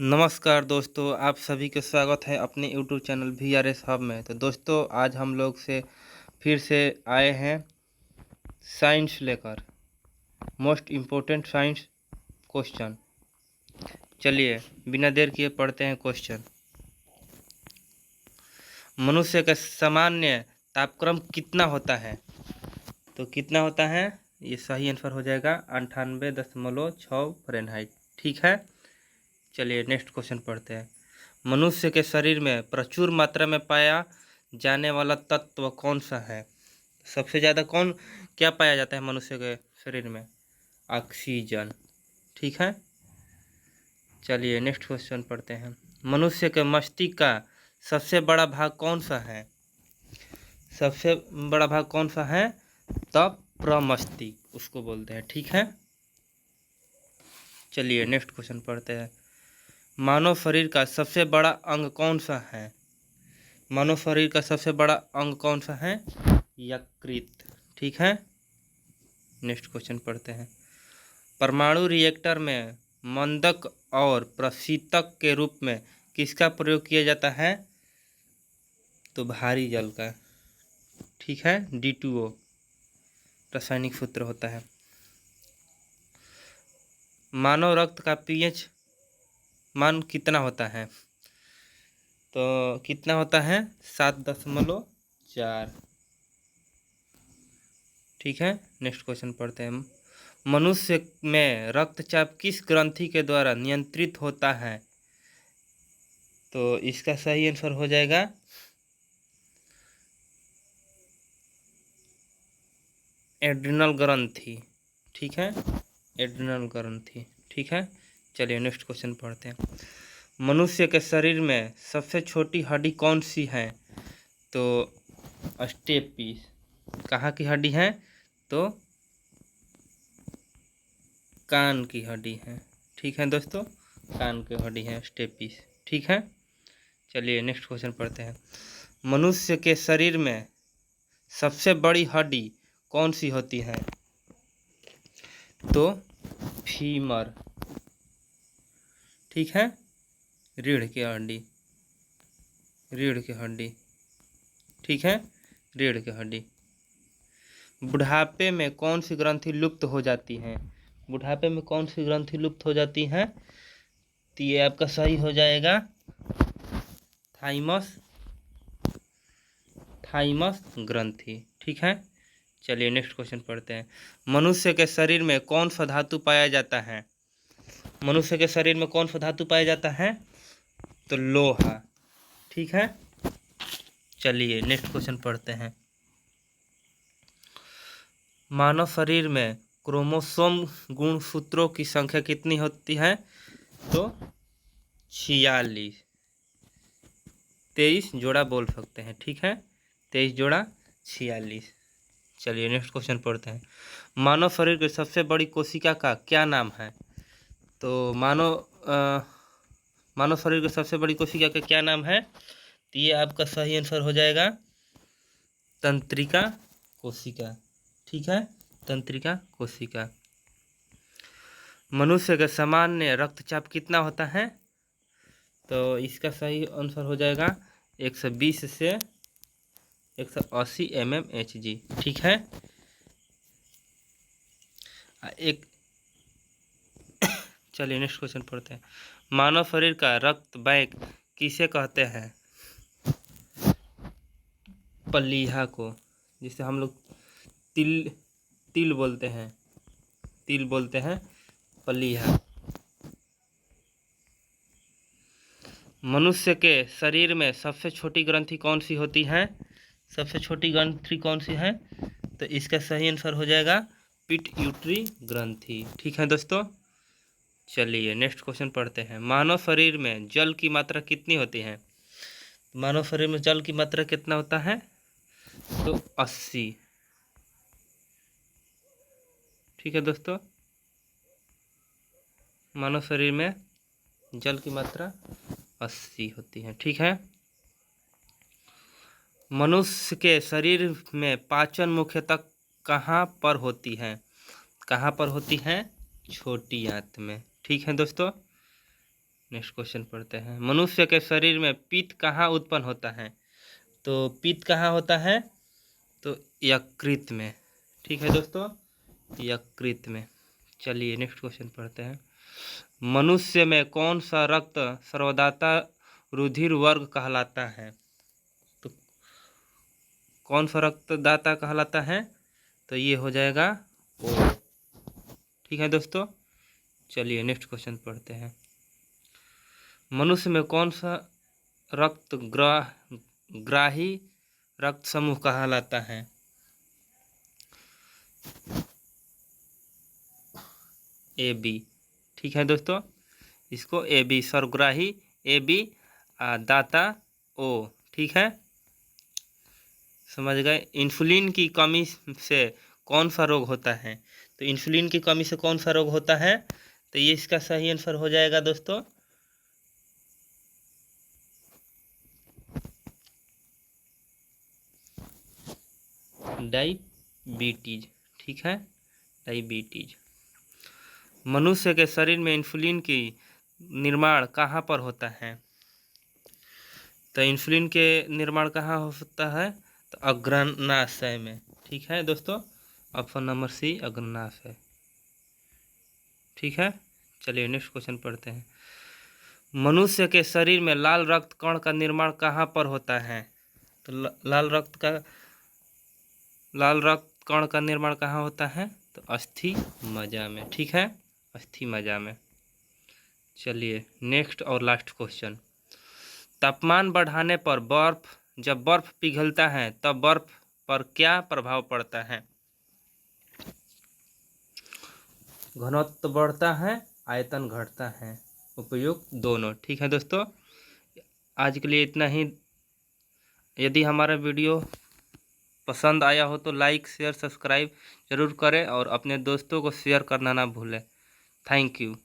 नमस्कार दोस्तों, आप सभी का स्वागत है अपने यूट्यूब चैनल VRS हब में। तो दोस्तों, आज हम लोग फिर से आए हैं साइंस लेकर, मोस्ट इम्पोर्टेंट साइंस क्वेश्चन। चलिए बिना देर किए पढ़ते हैं क्वेश्चन। मनुष्य का सामान्य तापक्रम कितना होता है? तो कितना होता है, ये सही आंसर हो जाएगा 98.6 फ़ारेनहाइट। ठीक है, चलिए नेक्स्ट क्वेश्चन पढ़ते हैं। मनुष्य के शरीर में प्रचुर मात्रा में पाया जाने वाला तत्व कौन सा है? सबसे ज़्यादा क्या पाया जाता है मनुष्य के शरीर में? ऑक्सीजन। ठीक है, चलिए नेक्स्ट क्वेश्चन पढ़ते हैं। मनुष्य के मस्तिष्क का सबसे बड़ा भाग कौन सा है? सबसे बड़ा भाग कौन सा है? तब प्रमस्तिष्क उसको बोलते हैं। ठीक है, चलिए नेक्स्ट क्वेश्चन पढ़ते हैं। मानव शरीर का सबसे बड़ा अंग कौन सा है? मानव शरीर का सबसे बड़ा अंग कौन सा है? यकृत। ठीक है, नेक्स्ट क्वेश्चन पढ़ते हैं। परमाणु रिएक्टर में मंदक और प्रशीतक के रूप में किसका प्रयोग किया जाता है? तो भारी जल का। ठीक है, D2O रासायनिक सूत्र होता है। मानव रक्त का pH मान कितना होता है? तो कितना होता है? 7.4। ठीक है, नेक्स्ट क्वेश्चन पढ़ते हैं। मनुष्य में रक्तचाप किस ग्रंथि के द्वारा नियंत्रित होता है? तो इसका सही आंसर हो जाएगा एड्रिनल ग्रंथि। ठीक है, एड्रिनल ग्रंथि। ठीक है, चलिए नेक्स्ट क्वेश्चन पढ़ते हैं। मनुष्य के शरीर में सबसे छोटी हड्डी कौन सी है? तो स्टेपीस। कहाँ की हड्डी है? तो कान की हड्डी है। ठीक है दोस्तों, कान की हड्डी है स्टेपीस। ठीक है, चलिए नेक्स्ट क्वेश्चन पढ़ते हैं। मनुष्य के शरीर में सबसे बड़ी हड्डी कौन सी होती है? तो फीमर। ठीक है, रीढ़ की हड्डी। रीढ़ की हड्डी। ठीक है, रीढ़ की हड्डी। बुढ़ापे में कौन सी ग्रंथि लुप्त हो जाती है? बुढ़ापे में कौन सी ग्रंथि लुप्त हो जाती है? तो ये आपका सही हो जाएगा थाइमस। थाइमस ग्रंथि। ठीक है, चलिए नेक्स्ट क्वेश्चन पढ़ते हैं। मनुष्य के शरीर में कौन सा धातु पाया जाता है? मनुष्य के शरीर में कौन सा धातु पाया जाता है? तो लोहा। ठीक है, चलिए नेक्स्ट क्वेश्चन पढ़ते हैं। मानव शरीर में क्रोमोसोम गुणसूत्रों की संख्या कितनी होती है? तो 46। 23 जोड़ा बोल सकते हैं। ठीक है, 23 जोड़ा 46। चलिए नेक्स्ट क्वेश्चन पढ़ते हैं। मानव शरीर की सबसे बड़ी कोशिका का क्या नाम है? तो मानव शरीर की सबसे बड़ी कोशिका का क्या नाम है? तो ये आपका सही आंसर हो जाएगा तंत्रिका कोशिका। ठीक है, तंत्रिका कोशिका। मनुष्य का सामान्य रक्तचाप कितना होता है? तो इसका सही आंसर हो जाएगा 120 से 180 mmHg। ठीक है, एक चलिए नेक्स्ट क्वेश्चन पढ़ते हैं। मानव शरीर का रक्त बैंक किसे कहते हैं? पलीहा को, जिसे हम लोग तिल तिल बोलते हैं। तिल बोलते हैं, पलीहा। मनुष्य के शरीर में सबसे छोटी ग्रंथि कौन सी होती है? सबसे छोटी ग्रंथि कौन सी है? तो इसका सही आंसर हो जाएगा पिट्यूटरी ग्रंथि। ठीक है दोस्तों, चलिए नेक्स्ट क्वेश्चन पढ़ते हैं। मानव शरीर में जल की मात्रा कितनी होती है? मानव शरीर में जल की मात्रा कितना होता है? तो 80। ठीक है दोस्तों, मानव शरीर में जल की मात्रा 80 होती है। ठीक है, मनुष्य के शरीर में पाचन मुख्यतः कहाँ पर होती है? कहाँ पर होती है? छोटी आंत में। ठीक है दोस्तों, नेक्स्ट क्वेश्चन पढ़ते हैं। मनुष्य के शरीर में पित्त कहाँ उत्पन्न होता है? तो पित्त कहाँ होता है? तो यकृत में। ठीक है दोस्तों, यकृत में। चलिए नेक्स्ट क्वेश्चन पढ़ते हैं। मनुष्य में कौन सा रक्त सर्वदाता रुधिर वर्ग कहलाता है? तो कौन सा रक्तदाता कहलाता है? तो ये हो जाएगा ओ। ठीक है दोस्तों, चलिए नेक्स्ट क्वेश्चन पढ़ते हैं। मनुष्य में कौन सा रक्त ग्राही रक्त समूह कहलाता है? A B. ठीक है दोस्तों, इसको ए बी सर्वग्राही, ए बी दाता ओ। ठीक है, समझ गए। इंसुलिन की कमी से कौन सा रोग होता है? तो इंसुलिन की कमी से कौन सा रोग होता है? तो ये इसका सही आंसर हो जाएगा दोस्तों डायबिटीज। ठीक है, डायबिटीज। मनुष्य के शरीर में इंसुलिन की निर्माण कहाँ पर होता है? तो इंसुलिन के निर्माण कहाँ होता है? तो अग्रनाशय में। ठीक है दोस्तों, ऑप्शन नंबर सी अग्रनाशय। ठीक है, चलिए नेक्स्ट क्वेश्चन पढ़ते हैं। मनुष्य के शरीर में लाल रक्त कण का निर्माण कहाँ पर होता है? तो लाल रक्त कण का निर्माण कहाँ होता है? तो अस्थि मज्जा में। ठीक है, अस्थि मज्जा में। चलिए नेक्स्ट और लास्ट क्वेश्चन। तापमान बढ़ाने पर जब बर्फ पिघलता है तब बर्फ पर क्या प्रभाव पड़ता है? घनत्व बढ़ता है, आयतन घटता है, उपयुक्त दोनों। ठीक है दोस्तों, आज के लिए इतना ही। यदि हमारा वीडियो पसंद आया हो तो लाइक शेयर सब्सक्राइब जरूर करें और अपने दोस्तों को शेयर करना ना भूलें। Thank you.